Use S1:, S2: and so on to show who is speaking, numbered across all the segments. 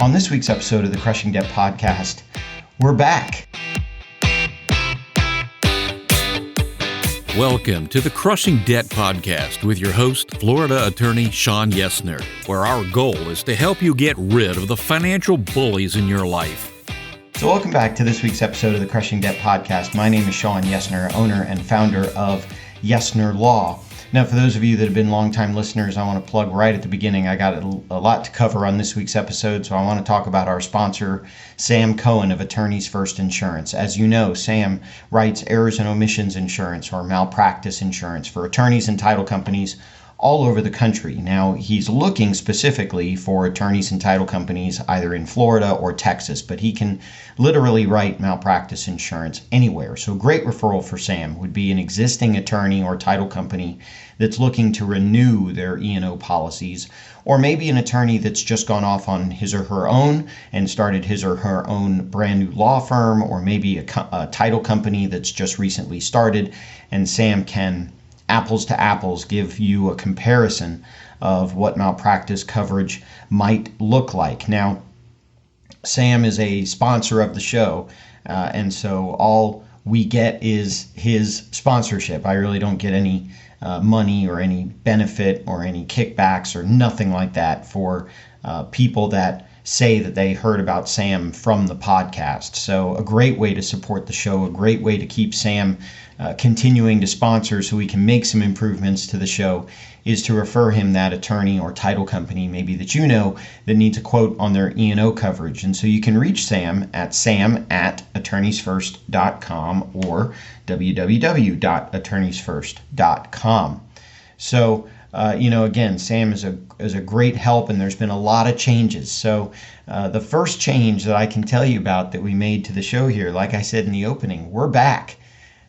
S1: On this week's episode of the Crushing Debt Podcast, we're back.
S2: Welcome to the Crushing Debt Podcast with your host, Florida attorney Sean Yesner, where our goal is to help you get rid of the financial bullies in your life.
S1: So welcome back to this week's episode of the Crushing Debt Podcast. My name is Sean Yesner, owner and founder of Yesner Law. Now, for those of you that have been longtime listeners, I want to plug right at the beginning. I got a lot to cover on this week's episode, so I want to talk about our sponsor, Sam Cohen of Attorneys First Insurance. As you know, Sam writes errors and omissions insurance or malpractice insurance for attorneys and title companies all over the country. Now, he's looking specifically for attorneys and title companies either in Florida or Texas, but he can literally write malpractice insurance anywhere. So great referral for Sam would be an existing attorney or title company that's looking to renew their E&O policies, or maybe an attorney that's just gone off on his or her own and started his or her own brand new law firm, or maybe a title company that's just recently started, and Sam can apples to apples give you a comparison of what malpractice coverage might look like. Now, Sam is a sponsor of the show, and so all we get is his sponsorship. I really don't get any money or any benefit or any kickbacks or nothing like that for people that say that they heard about Sam from the podcast. So a great way to support the show, a great way to keep Sam continuing to sponsor so we can make some improvements to the show, is to refer him that attorney or title company maybe that you know that needs a quote on their E&O coverage. And so you can reach Sam at sam@attorneysfirst.com or www.attorneysfirst.com. So again, Sam is a great help, and there's been a lot of changes. So the first change that I can tell you about that we made to the show here, like I said in the opening, we're back.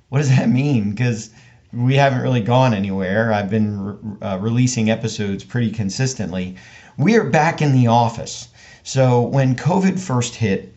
S1: What does that mean? Because we haven't really gone anywhere. I've been releasing episodes pretty consistently. We are back in the office. So when COVID first hit,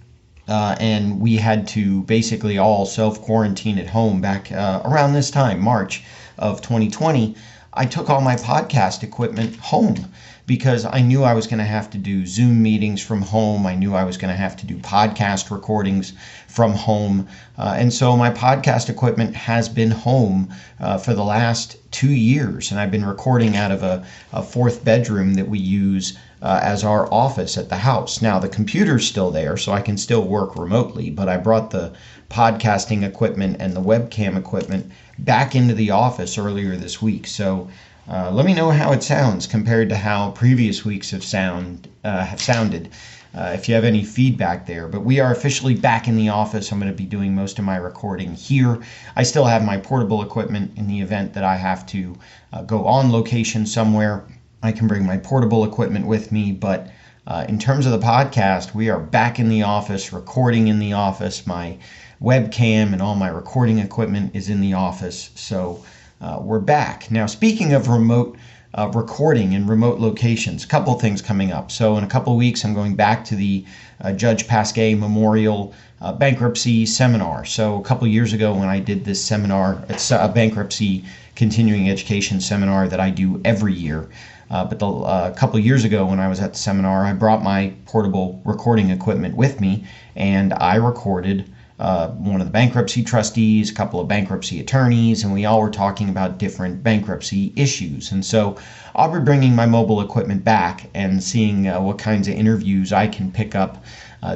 S1: and we had to basically all self-quarantine at home back around this time, March of 2020, I took all my podcast equipment home because I knew I was going to have to do Zoom meetings from home. I knew I was going to have to do podcast recordings from home. And so my podcast equipment has been home for the last 2 years. And I've been recording out of a fourth bedroom that we use as our office at the house. Now, the computer's still there, so I can still work remotely, but I brought the podcasting equipment and the webcam equipment back into the office earlier this week. So let me know how it sounds compared to how previous weeks have sounded, if you have any feedback there. But we are officially back in the office. I'm going to be doing most of my recording here. I still have my portable equipment in the event that I have to go on location somewhere. I can bring my portable equipment with me, but in terms of the podcast, we are back in the office, recording in the office. My webcam and all my recording equipment is in the office, so we're back. Now, speaking of remote recording in remote locations, a couple of things coming up. So in a couple of weeks, I'm going back to the Judge Pasque Memorial Bankruptcy Seminar. So a couple of years ago when I did this seminar, it's a bankruptcy continuing education seminar that I do every year. But a couple of years ago when I was at the seminar, I brought my portable recording equipment with me, and I recorded one of the bankruptcy trustees, a couple of bankruptcy attorneys, and we all were talking about different bankruptcy issues. And so I'll be bringing my mobile equipment back and seeing what kinds of interviews I can pick up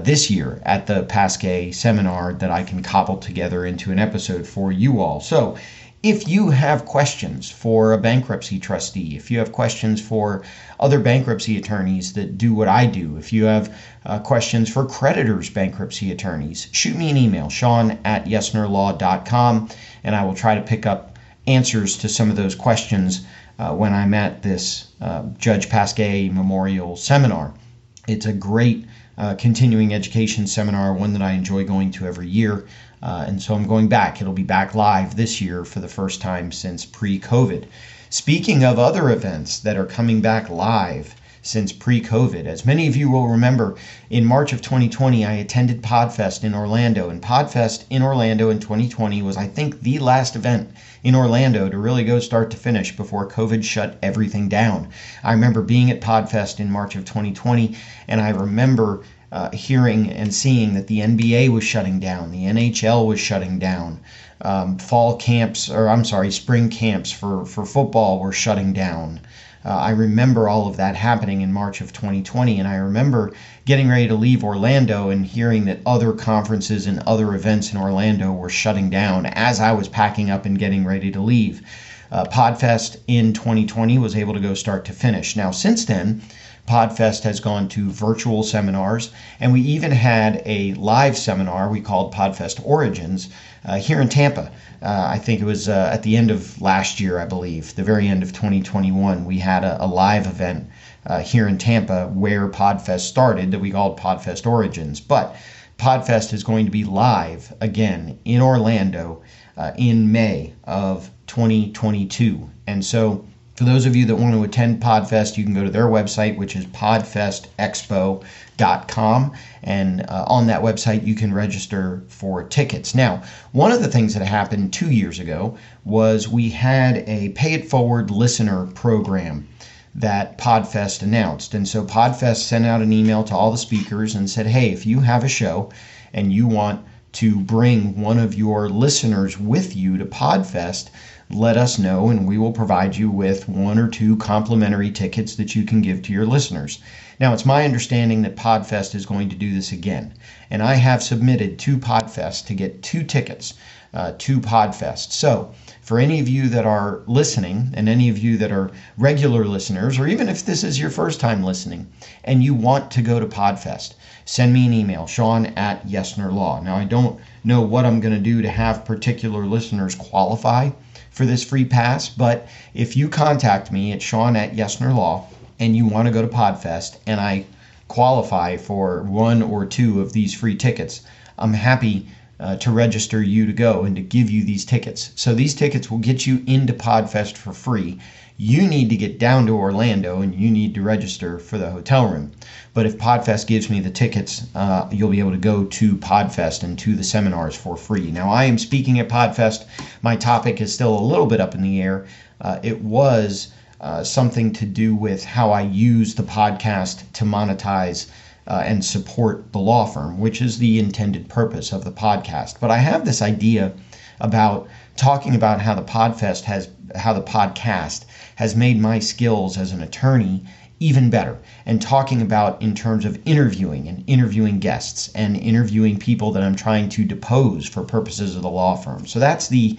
S1: this year at the Pasque seminar that I can cobble together into an episode for you all. So if you have questions for a bankruptcy trustee, if you have questions for other bankruptcy attorneys that do what I do, if you have questions for creditors' bankruptcy attorneys, shoot me an email, sean@yesnerlaw.com, and I will try to pick up answers to some of those questions when I'm at this Judge Pasque Memorial Seminar. It's a great continuing education seminar, one that I enjoy going to every year. And so I'm going back. It'll be back live this year for the first time since pre-COVID. Speaking of other events that are coming back live since pre-COVID. As many of you will remember, in March of 2020, I attended Podfest in Orlando, and Podfest in Orlando in 2020 was, I think, the last event in Orlando to really go start to finish before COVID shut everything down. I remember being at Podfest in March of 2020, and I remember hearing and seeing that the NBA was shutting down, the NHL was shutting down, spring camps for football were shutting down. I remember all of that happening in March of 2020, and I remember getting ready to leave Orlando and hearing that other conferences and other events in Orlando were shutting down as I was packing up and getting ready to leave. Podfest in 2020 was able to go start to finish. Now, since then, Podfest has gone to virtual seminars, and we even had a live seminar we called Podfest Origins here in Tampa. I think it was at the end of last year, I believe, the very end of 2021. We had a live event here in Tampa where Podfest started that we called Podfest Origins. But Podfest is going to be live again in Orlando in May of 2022. And so for those of you that want to attend Podfest, you can go to their website, which is podfestexpo.com. And on that website, you can register for tickets. Now, one of the things that happened 2 years ago was we had a Pay It Forward listener program that Podfest announced. And so Podfest sent out an email to all the speakers and said, hey, if you have a show and you want to bring one of your listeners with you to Podfest, let us know, and we will provide you with 1 or 2 complimentary tickets that you can give to your listeners. Now, it's my understanding that Podfest is going to do this again, and I have submitted to Podfest to get 2 tickets to Podfest. So, for any of you that are listening, and any of you that are regular listeners, or even if this is your first time listening, and you want to go to Podfest, send me an email, Sean@YesnerLaw. Now, I don't know what I'm going to do to have particular listeners qualify for this free pass, but if you contact me at Sean@YesnerLaw and you want to go to Podfest and I qualify for 1 or 2 of these free tickets, I'm happy to register you to go and to give you these tickets. So these tickets will get you into Podfest for free. You need to get down to Orlando and you need to register for the hotel room. But if Podfest gives me the tickets, you'll be able to go to Podfest and to the seminars for free. Now, I am speaking at Podfest. My topic is still a little bit up in the air. It was something to do with how I use the podcast to monetize and support the law firm, which is the intended purpose of the podcast. But I have this idea about talking about how the podcast has made my skills as an attorney even better, and talking about in terms of interviewing guests and interviewing people that I'm trying to depose for purposes of the law firm. So that's the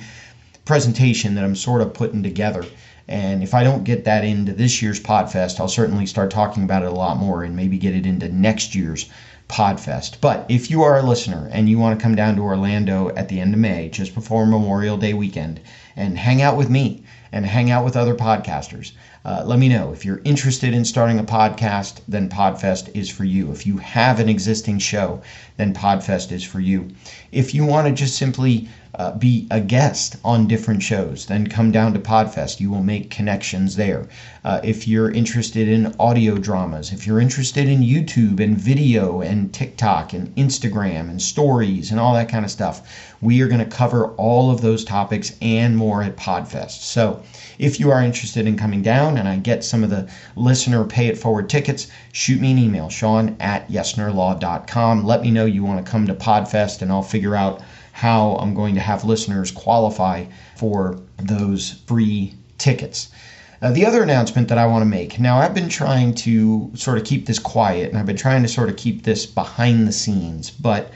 S1: presentation that I'm sort of putting together. And if I don't get that into this year's Podfest, I'll certainly start talking about it a lot more and maybe get it into next year's Podfest. But if you are a listener and you want to come down to Orlando at the end of May, just before Memorial Day weekend, and hang out with me and hang out with other podcasters, let me know. If you're interested in starting a podcast, then Podfest is for you. If you have an existing show, then Podfest is for you. If you want to just simply be a guest on different shows, then come down to Podfest. You will make connections there. If you're interested in audio dramas, if you're interested in YouTube and video and TikTok and Instagram and stories and all that kind of stuff, we are going to cover all of those topics and more at Podfest. So if you are interested in coming down and I get some of the listener Pay It Forward tickets, shoot me an email, Sean@YesnerLaw.com. Let me know you want to come to Podfest and I'll figure out how I'm going to have listeners qualify for those free tickets. The other announcement that I want to make, now I've been trying to sort of keep this quiet and I've been trying to sort of keep this behind the scenes, but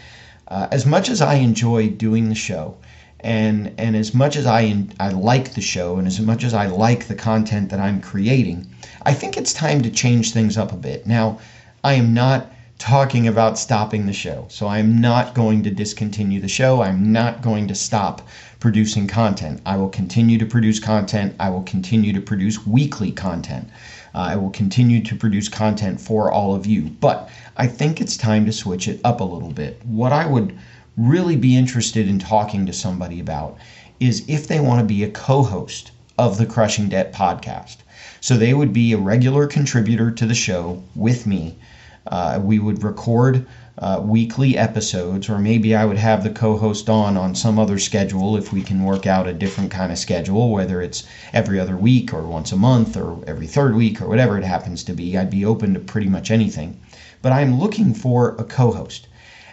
S1: as much as I enjoy doing the show and as much as I like the show and as much as I like the content that I'm creating, I think it's time to change things up a bit. Now, I am not talking about stopping the show. So I'm not going to discontinue the show. I'm not going to stop producing content. I will continue to produce content. I will continue to produce weekly content. I will continue to produce content for all of you. But I think it's time to switch it up a little bit. What I would really be interested in talking to somebody about is if they want to be a co-host of the Crushing Debt podcast. So they would be a regular contributor to the show with me. We would record weekly episodes, or maybe I would have the co-host on some other schedule if we can work out a different kind of schedule, whether it's every other week or once a month or every third week or whatever it happens to be. I'd be open to pretty much anything. But I'm looking for a co-host.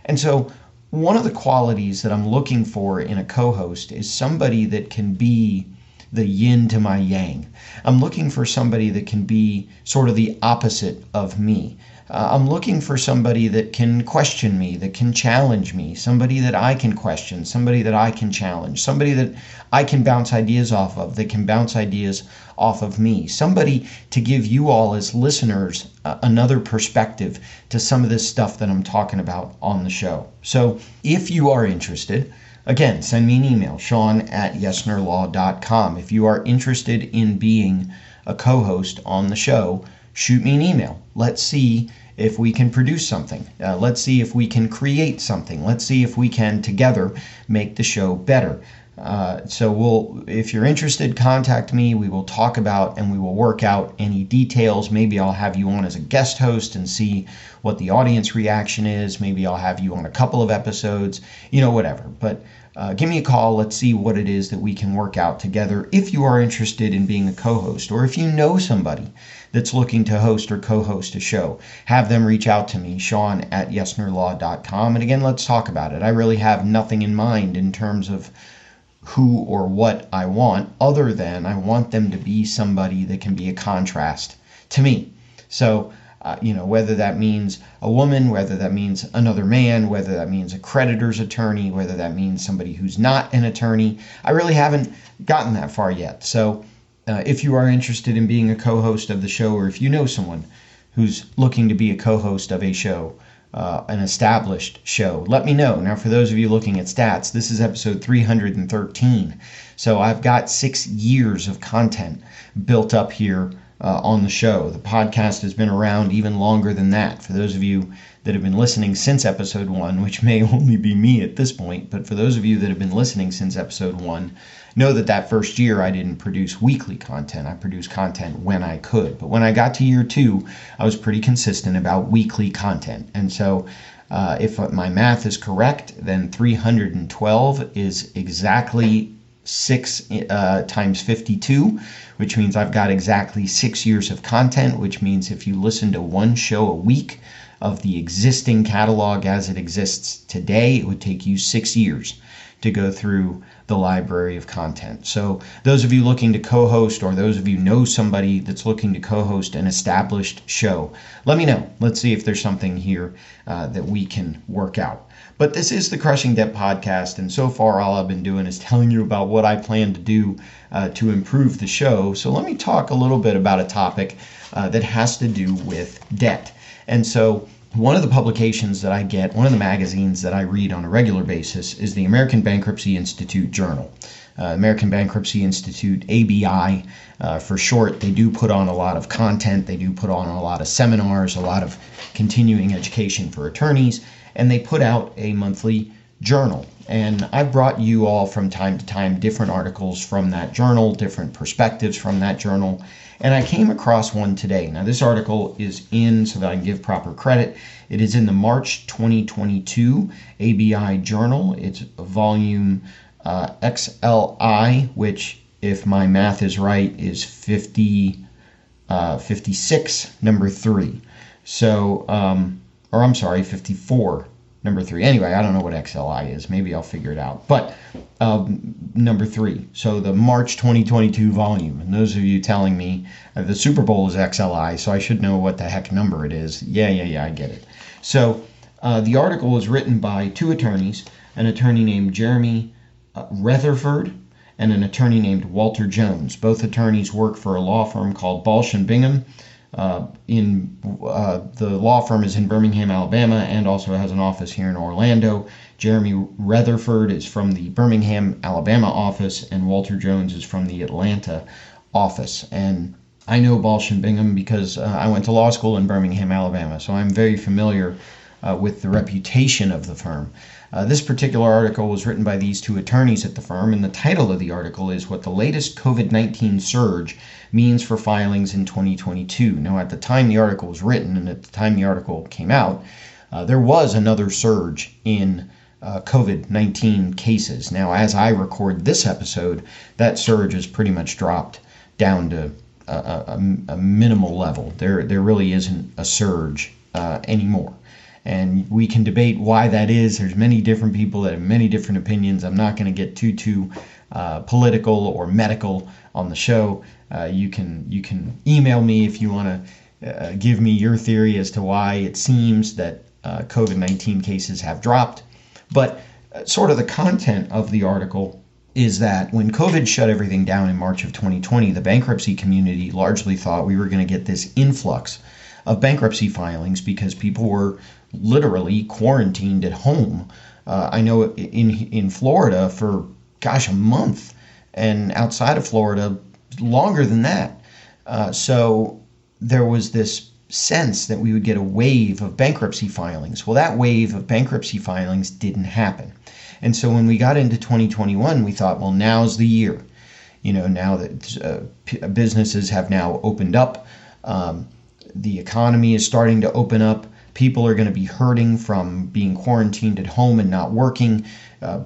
S1: And so one of the qualities that I'm looking for in a co-host is somebody that can be the yin to my yang. I'm looking for somebody that can be sort of the opposite of me. I'm looking for somebody that can question me, that can challenge me, somebody that I can question, somebody that I can challenge, somebody that I can bounce ideas off of, that can bounce ideas off of me, somebody to give you all as listeners another perspective to some of this stuff that I'm talking about on the show. So if you are interested, again, send me an email, sean@yesnerlaw.com. If you are interested in being a co-host on the show, shoot me an email. Let's see if we can produce something. Let's see if we can create something. Let's see if we can together make the show better. If you're interested, contact me. We will talk about and we will work out any details. Maybe I'll have you on as a guest host and see what the audience reaction is. Maybe I'll have you on a couple of episodes, whatever. But give me a call. Let's see what it is that we can work out together. If you are interested in being a co-host, or if you know somebody that's looking to host or co-host a show, have them reach out to me, sean@yesnerlaw.com. And again, let's talk about it. I really have nothing in mind in terms of who or what I want, other than I want them to be somebody that can be a contrast to me. So, whether that means a woman, whether that means another man, whether that means a creditor's attorney, whether that means somebody who's not an attorney, I really haven't gotten that far yet. So if you are interested in being a co-host of the show, or if you know someone who's looking to be a co-host of a show, an established show, let me know. Now, for those of you looking at stats, this is episode 313. So I've got 6 years of content built up here on the show. The podcast has been around even longer than that. For those of you that have been listening since episode 1, which may only be me at this point, but for those of you that have been listening since episode 1, know that first year I didn't produce weekly content. I produced content when I could. But when I got to year 2, I was pretty consistent about weekly content. And so if my math is correct, then 312 is exactly 6 times 52, which means I've got exactly 6 years of content, which means if you listen to one show a week of the existing catalog as it exists today, it would take you 6 years to go through the library of content. So those of you looking to co-host, or those of you know somebody that's looking to co-host an established show, let me know. Let's see if there's something here that we can work out. But this is the Crushing Debt Podcast, and so far all I've been doing is telling you about what I plan to do to improve the show. So let me talk a little bit about a topic that has to do with debt. And so one of the publications that I get, one of the magazines that I read on a regular basis, is the American Bankruptcy Institute Journal. American Bankruptcy Institute, ABI for short. They do put on a lot of content. They do put on a lot of seminars, a lot of continuing education for attorneys, and they put out a monthly journal. And I brought you all from time to time different articles from that journal, different perspectives from that journal. And I came across one today. Now, this article is so that I can give proper credit, it is in the March 2022 ABI Journal. It's volume XLI, which, if my math is right, is 56, number 3. So, 54, number 3. Anyway, I don't know what XLI is. Maybe I'll figure it out. But number 3. So the March 2022 volume. And those of you telling me the Super Bowl is XLI, so I should know what the heck number it is. Yeah, I get it. So the article is written by 2 attorneys, an attorney named Jeremy Retherford and an attorney named Walter Jones. Both attorneys work for a law firm called Balch Bingham. The law firm is in Birmingham, Alabama, and also has an office here in Orlando. Jeremy Retherford is from the Birmingham, Alabama office, and Walter Jones is from the Atlanta office. And I know Balch Bingham because I went to law school in Birmingham, Alabama, so I'm very familiar with the reputation of the firm. This particular article was written by these two attorneys at the firm, and the title of the article is What the Latest COVID-19 Surge Means for Filings in 2022. Now, at the time the article was written and at the time the article came out, there was another surge in COVID-19 cases. Now, as I record this episode, that surge has pretty much dropped down to a minimal level. There really isn't a surge anymore. And we can debate why that is. There's many different people that have many different opinions. I'm not going to get too political or medical on the show. You can email me if you want to give me your theory as to why it seems that COVID-19 cases have dropped. But sort of the content of the article is that when COVID shut everything down in March of 2020, the bankruptcy community largely thought we were going to get this influx of bankruptcy filings because people were literally quarantined at home. I know in Florida for, a month, and outside of Florida, longer than that. So there was this sense that we would get a wave of bankruptcy filings. Well, that wave of bankruptcy filings didn't happen. And so when we got into 2021, we thought, well, now's the year. Now that businesses have now opened up, the economy is starting to open up. People are going to be hurting from being quarantined at home and not working.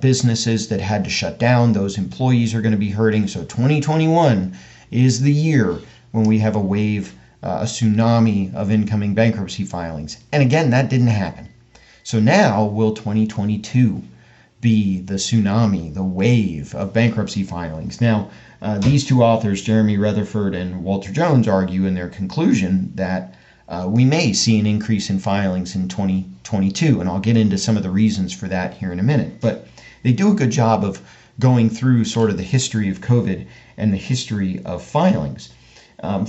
S1: Businesses that had to shut down, those employees are going to be hurting. So 2021 is the year when we have a wave, a tsunami of incoming bankruptcy filings. And again, that didn't happen. So now will 2022 be the tsunami, the wave of bankruptcy filings? Now, these two authors, Jeremy Retherford and Walter Jones, argue in their conclusion that we may see an increase in filings in 2022, and I'll get into some of the reasons for that here in a minute. But they do a good job of going through sort of the history of COVID and the history of filings.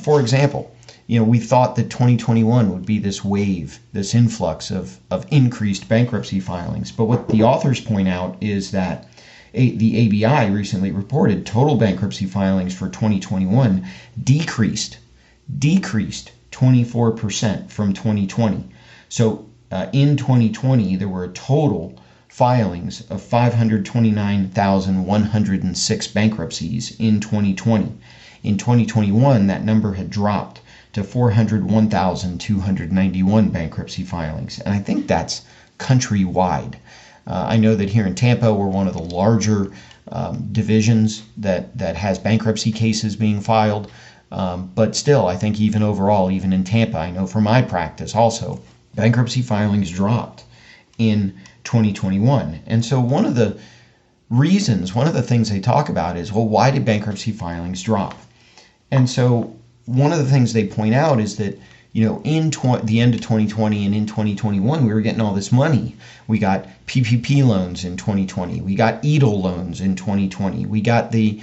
S1: For example, we thought that 2021 would be this wave, this influx of increased bankruptcy filings. But what the authors point out is that the ABI recently reported total bankruptcy filings for 2021 decreased 24% from 2020. So in 2020, there were a total filings of 529,106 bankruptcies in 2020. In 2021, that number had dropped to 401,291 bankruptcy filings. And I think that's countrywide. I know that here in Tampa, we're one of the larger divisions that has bankruptcy cases being filed. But still, I think even overall, even in Tampa, I know for my practice also, bankruptcy filings dropped in 2021. And so one of the things they talk about is, well, why did bankruptcy filings drop? And so one of the things they point out is that, in the end of 2020 and in 2021, we were getting all this money. We got PPP loans in 2020. We got EIDL loans in 2020. We got the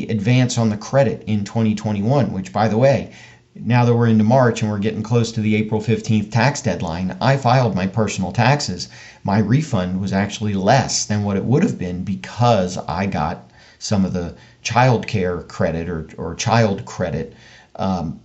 S1: advance on the credit in 2021, which, by the way, now that we're into March and we're getting close to the April 15th tax deadline, I filed my personal taxes. My refund was actually less than what it would have been because I got some of the child care credit or child credit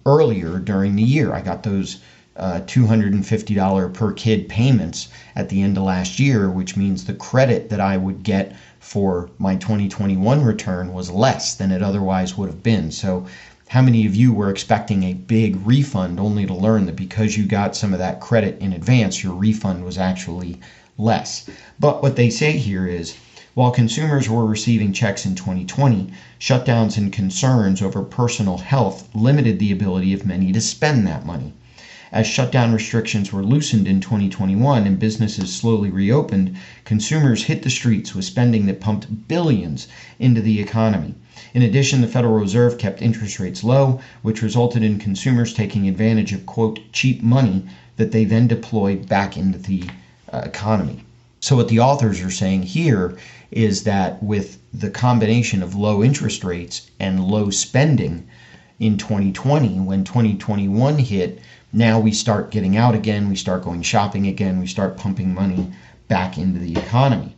S1: earlier during the year. I got those $250 per kid payments at the end of last year, which means the credit that I would get for my 2021 return was less than it otherwise would have been. So how many of you were expecting a big refund only to learn that because you got some of that credit in advance, your refund was actually less? But what they say here is, while consumers were receiving checks in 2020, shutdowns and concerns over personal health limited the ability of many to spend that money. As shutdown restrictions were loosened in 2021 and businesses slowly reopened, consumers hit the streets with spending that pumped billions into the economy. In addition, the Federal Reserve kept interest rates low, which resulted in consumers taking advantage of, quote, cheap money that they then deployed back into the economy. So what the authors are saying here is that with the combination of low interest rates and low spending in 2020, when 2021 hit, now we start getting out again, we start going shopping again, we start pumping money back into the economy.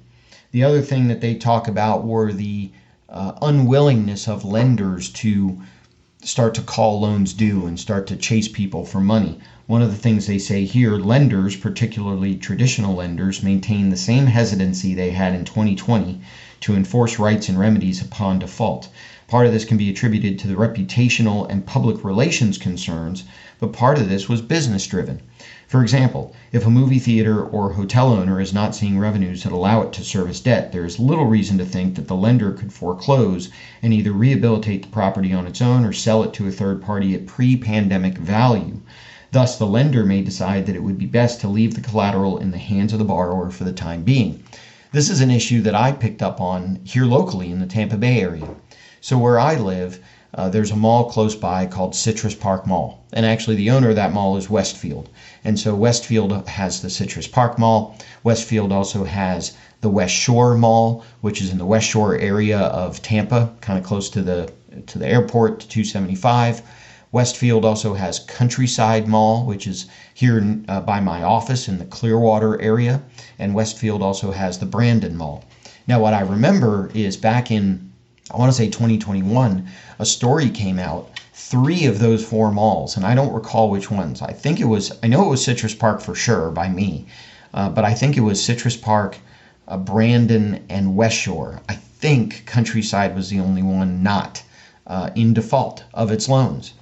S1: The other thing that they talk about were the unwillingness of lenders to start to call loans due and start to chase people for money. One of the things they say here, lenders, particularly traditional lenders, maintain the same hesitancy they had in 2020 to enforce rights and remedies upon default. Part of this can be attributed to the reputational and public relations concerns, but part of this was business driven. For example, if a movie theater or hotel owner is not seeing revenues that allow it to service debt, there is little reason to think that the lender could foreclose and either rehabilitate the property on its own or sell it to a third party at pre-pandemic value. Thus, the lender may decide that it would be best to leave the collateral in the hands of the borrower for the time being. This is an issue that I picked up on here locally in the Tampa Bay area. So where I live, there's a mall close by called Citrus Park Mall. And actually the owner of that mall is Westfield. And so Westfield has the Citrus Park Mall. Westfield also has the West Shore Mall, which is in the West Shore area of Tampa, kind of close to the airport, to 275. Westfield also has Countryside Mall, which is here by my office in the Clearwater area. And Westfield also has the Brandon Mall. Now what I remember is back in, I want to say 2021, a story came out, 3 of those 4 malls, and I don't recall which ones. I know it was Citrus Park for sure by me, but I think it was Citrus Park, Brandon, and West Shore. I think Countryside was the only one not in default of its loans.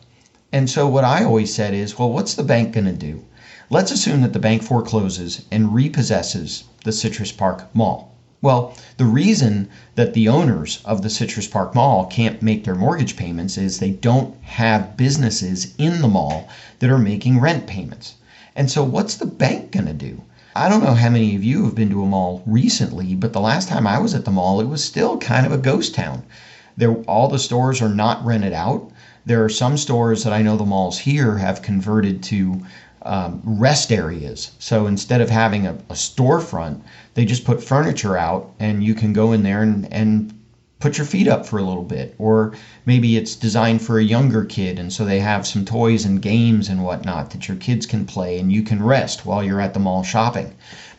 S1: And so what I always said is, well, what's the bank going to do? Let's assume that the bank forecloses and repossesses the Citrus Park Mall. Well, the reason that the owners of the Citrus Park Mall can't make their mortgage payments is they don't have businesses in the mall that are making rent payments. And so what's the bank going to do? I don't know how many of you have been to a mall recently, but the last time I was at the mall, it was still kind of a ghost town. All the stores are not rented out. There are some stores that I know the malls here have converted to rest areas. So instead of having a storefront, they just put furniture out and you can go in there and put your feet up for a little bit. Or maybe it's designed for a younger kid, and so they have some toys and games and whatnot that your kids can play and you can rest while you're at the mall shopping.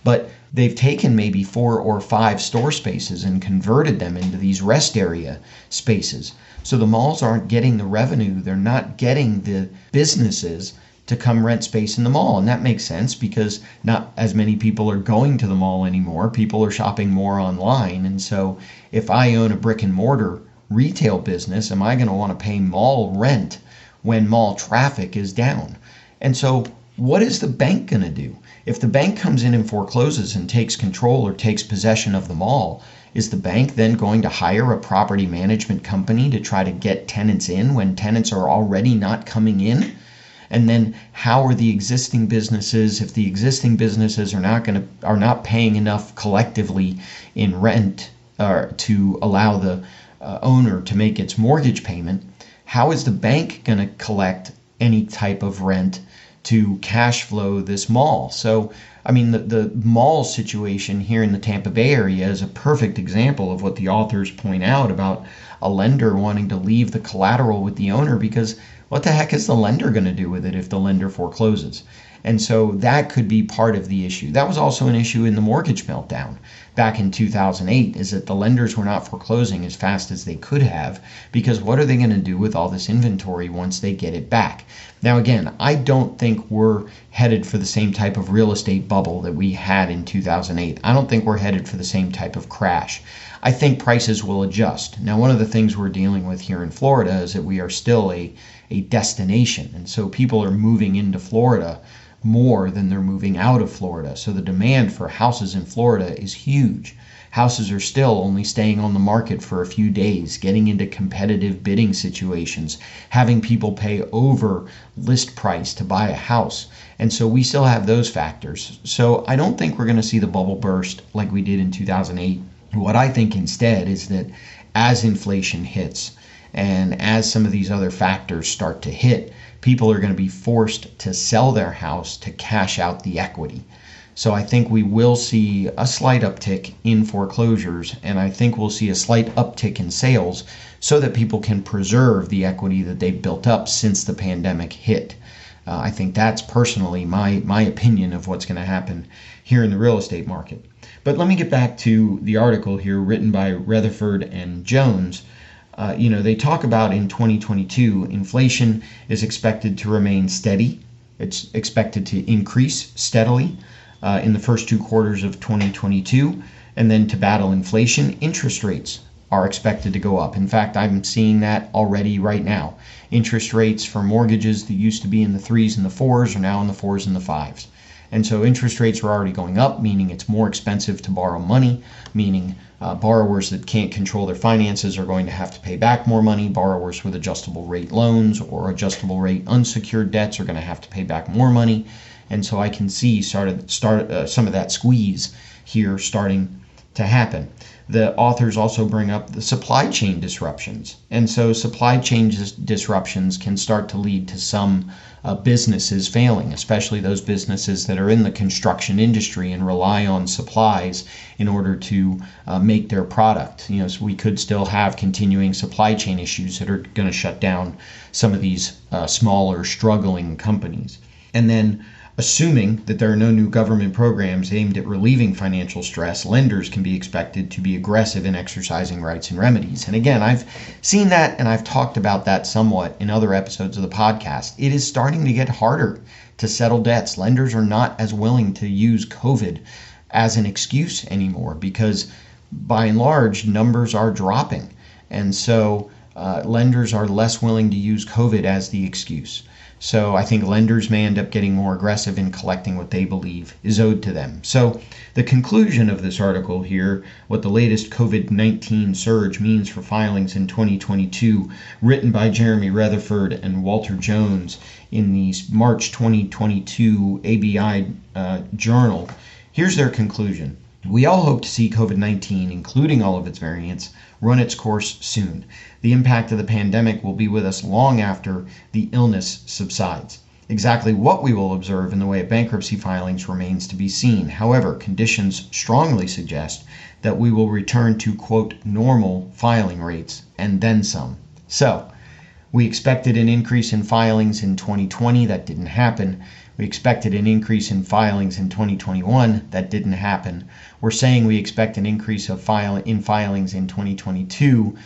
S1: But they've taken maybe 4 or 5 store spaces and converted them into these rest area spaces. So the malls aren't getting the revenue, they're not getting the businesses to come rent space in the mall. And that makes sense because not as many people are going to the mall anymore. People are shopping more online. And so if I own a brick and mortar retail business, am I going to want to pay mall rent when mall traffic is down? And so what is the bank going to do? If the bank comes in and forecloses and takes control or takes possession of the mall, is the bank then going to hire a property management company to try to get tenants in when tenants are already not coming in? And then how are the existing businesses, if the existing businesses are not paying enough collectively in rent to allow the owner to make its mortgage payment, how is the bank going to collect any type of rent to cash flow this mall? So, I mean, the mall situation here in the Tampa Bay area is a perfect example of what the authors point out about a lender wanting to leave the collateral with the owner, because what the heck is the lender going to do with it if the lender forecloses? And so that could be part of the issue. That was also an issue in the mortgage meltdown back in 2008, is that the lenders were not foreclosing as fast as they could have, because what are they going to do with all this inventory once they get it back? Now, again, I don't think we're headed for the same type of real estate bubble that we had in 2008. I don't think we're headed for the same type of crash. I think prices will adjust. Now, one of the things we're dealing with here in Florida is that we are still a destination. And so people are moving into Florida more than they're moving out of Florida. So the demand for houses in Florida is huge. Houses are still only staying on the market for a few days, getting into competitive bidding situations, having people pay over list price to buy a house. And so we still have those factors. So I don't think we're going to see the bubble burst like we did in 2008. What I think instead is that as inflation hits and as some of these other factors start to hit, people are going to be forced to sell their house to cash out the equity. So I think we will see a slight uptick in foreclosures, and I think we'll see a slight uptick in sales so that people can preserve the equity that they've built up since the pandemic hit. I think that's personally my opinion of what's going to happen here in the real estate market. But let me get back to the article here written by Retherford and Jones. They talk about in 2022, inflation is expected to remain steady It's expected to increase steadily in the first 2 quarters of 2022. And then to battle inflation, interest rates are expected to go up. In fact, I'm seeing that already right now. Interest rates for mortgages that used to be in the 3s and the 4s are now in the 4s and the 5s. And so interest rates are already going up, meaning it's more expensive to borrow money, meaning borrowers that can't control their finances are going to have to pay back more money. Borrowers with adjustable rate loans or adjustable rate unsecured debts are going to have to pay back more money. And so I can see some of that squeeze here starting to happen. The authors also bring up the supply chain disruptions. And so supply chain disruptions can start to lead to some businesses failing, especially those businesses that are in the construction industry and rely on supplies in order to make their product. So we could still have continuing supply chain issues that are going to shut down some of these smaller, struggling companies. And then, assuming that there are no new government programs aimed at relieving financial stress, lenders can be expected to be aggressive in exercising rights and remedies. And again, I've seen that and I've talked about that somewhat in other episodes of the podcast. It is starting to get harder to settle debts. Lenders are not as willing to use COVID as an excuse anymore because by and large, numbers are dropping. And so lenders are less willing to use COVID as the excuse. So I think lenders may end up getting more aggressive in collecting what they believe is owed to them. So the conclusion of this article here, what the latest COVID-19 surge means for filings in 2022, written by Jeremy Retherford and Walter Jones in the March 2022 ABI Journal. Here's their conclusion. We all hope to see COVID-19, including all of its variants, run its course soon. The impact of the pandemic will be with us long after the illness subsides. Exactly what we will observe in the way of bankruptcy filings remains to be seen. However, conditions strongly suggest that we will return to, quote, normal filing rates and then some. So, we expected an increase in filings in 2020. That didn't happen. We expected an increase in filings in 2021. That didn't happen. We're saying we expect an increase in filings in 2022.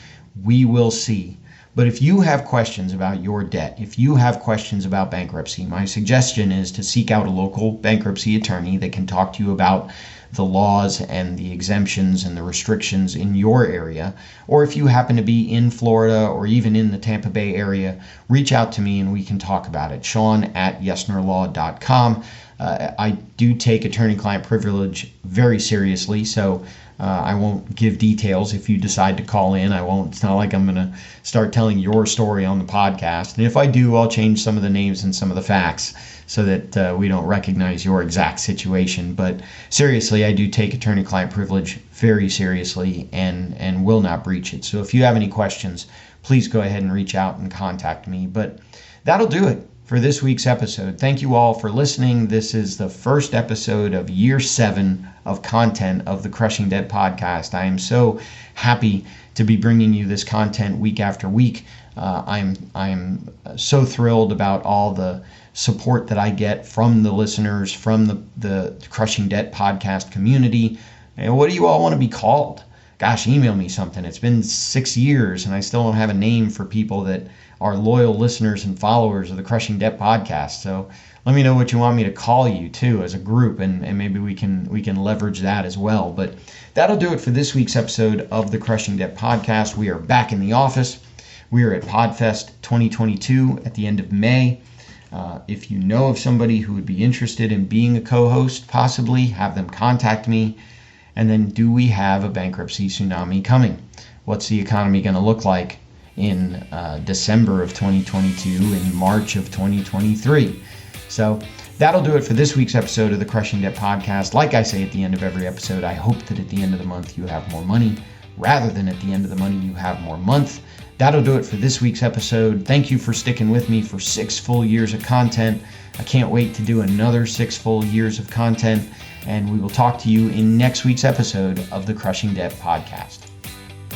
S1: We will see. But if you have questions about your debt, if you have questions about bankruptcy, my suggestion is to seek out a local bankruptcy attorney that can talk to you about the laws and the exemptions and the restrictions in your area. Or if you happen to be in Florida or even in the Tampa Bay area, reach out to me and we can talk about it. Sean@yesnerlaw.com. I do take attorney-client privilege very seriously, so I won't give details if you decide to call in. It's not like I'm going to start telling your story on the podcast. And if I do, I'll change some of the names and some of the facts so that we don't recognize your exact situation. But seriously, I do take attorney-client privilege very seriously and will not breach it. So if you have any questions, please go ahead and reach out and contact me. But that'll do it for this week's episode. Thank you all for listening. This is the first episode of year 7 of content of the Crushing Debt podcast. I am so happy to be bringing you this content week after week. I'm so thrilled about all the support that I get from the listeners, from the Crushing Debt podcast community. And what do you all want to be called? Gosh, email me something. It's been 6 years and I still don't have a name for people that are loyal listeners and followers of the Crushing Debt podcast. So let me know what you want me to call you too as a group, and maybe we can leverage that as well. But that'll do it for this week's episode of the Crushing Debt podcast. We are back in the office. We are at Podfest 2022 at the end of May. If you know of somebody who would be interested in being a co-host, possibly have them contact me. And then, do we have a bankruptcy tsunami coming? What's the economy going to look like in December of 2022, in March of 2023? So that'll do it for this week's episode of the Crushing Debt podcast. Like I say at the end of every episode, I hope that at the end of the month you have more money rather than at the end of the money you have more month. That'll do it for this week's episode. Thank you for sticking with me for 6 full years of content. I can't wait to do another 6 full years of content, and we will talk to you in next week's episode of the Crushing Debt podcast.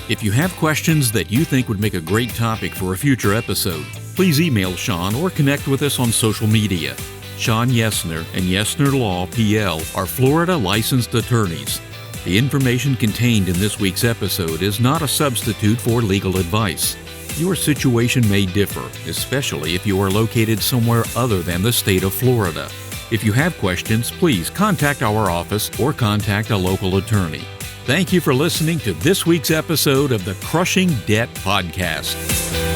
S2: If you have questions that you think would make a great topic for a future episode, please email Sean or connect with us on social media. Sean Yesner and Yesner Law, PL, are Florida licensed attorneys. The information contained in this week's episode is not a substitute for legal advice. Your situation may differ, especially if you are located somewhere other than the state of Florida. If you have questions, please contact our office or contact a local attorney. Thank you for listening to this week's episode of the Crushing Debt Podcast.